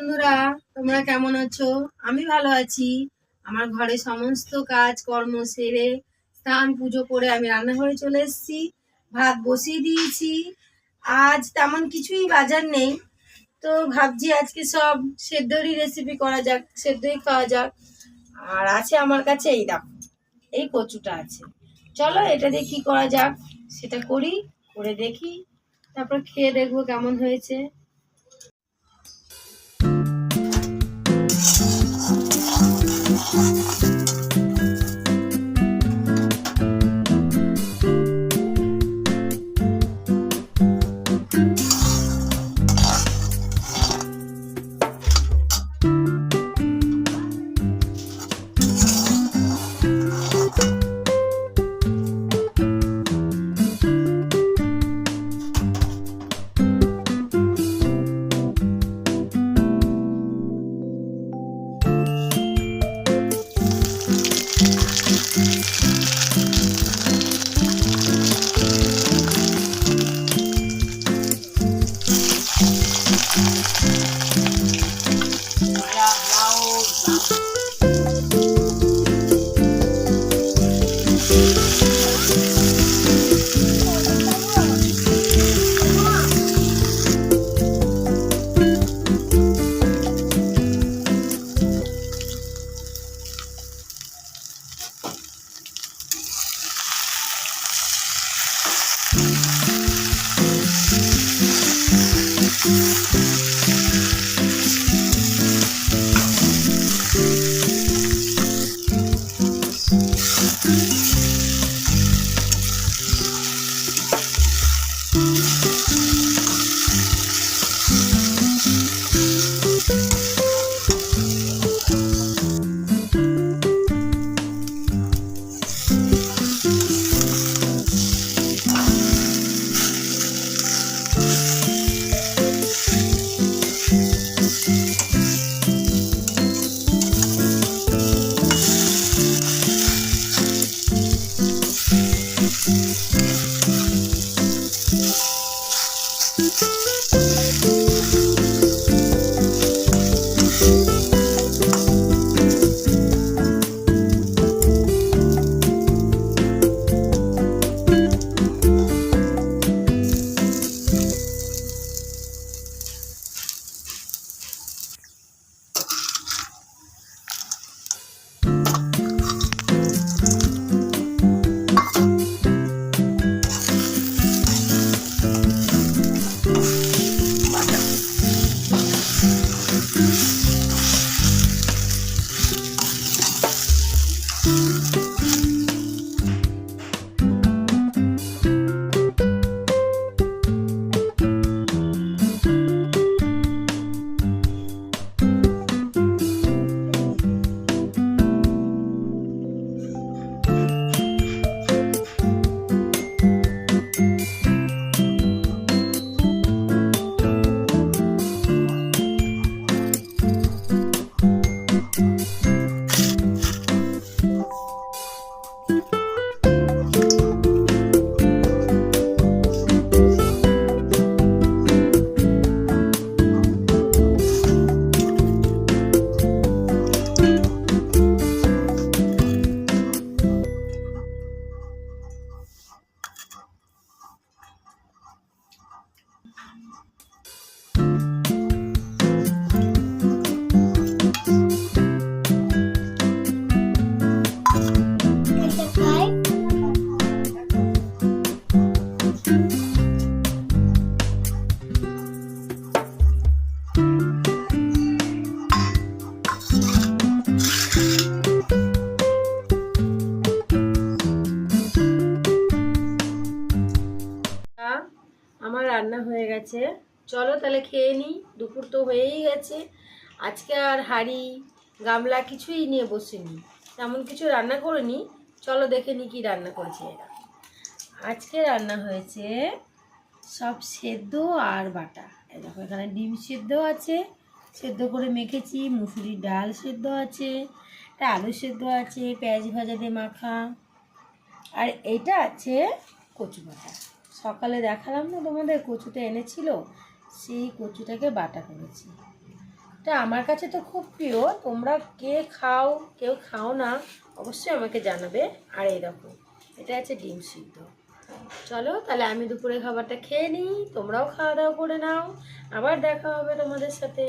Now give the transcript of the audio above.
বন্ধুরা, তোমরা কেমন আছো? আমি ভালো আছি। আমার ঘরে সমস্ত কাজ কর্ম সেরে স্নান পুজো করে আমি রান্নাঘরে চলে এসেছি। ভাত বসিয়ে দিয়েছি। আজ তেমন কিছুই বাজার নেই, তো ভাবছি আজকে সব সেদ্ধরই রেসিপি করা যাক, সেদ্ধই খাওয়া যাক। আর আছে আমার কাছে এই দেখো, এই কচুটা আছে। চলো এটা দিয়ে কি করা যাক সেটা করি, করে দেখি, তারপর খেয়ে দেখবো কেমন হয়েছে। আমার রান্না হয়ে গেছে, চলো তাহলে খেয়ে নিই। দুপুর তো হয়েই গেছে। আজকে আর হাঁড়ি গামলা কিছুই নিয়ে বসিনি, তেমন কিছু রান্না করিনি। চলো দেখে নিই কী রান্না করেছে এরা। আজকে রান্না হয়েছে সব সেদ্ধ আর বাটা। এই দেখো, এখানে ডিম সেদ্ধ আছে, সেদ্ধ করে মেখেছি। মুসুরির ডাল সেদ্ধ আছে, একটা আলু সেদ্ধ আছে, পেঁয়াজ ভাজা দিয়ে মাখা। আর এইটা আছে কচু বাটা। সকালে দেখালাম না তোমাদের, কচুটা এনেছিল, সেই কচুটাকে বাটা করেছি। এটা আমার কাছে তো খুব প্রিয়, তোমরা কে খাও কেউ খাও না অবশ্যই আমাকে জানাবে। আর এই দেখো এটা আছে ডিম সিদ্ধ। চলো তাহলে আমি দুপুরে খাবারটা খেয়ে নিই, তোমরাও খাওয়া দাওয়া করে নাও, আবার দেখা হবে তোমাদের সাথে।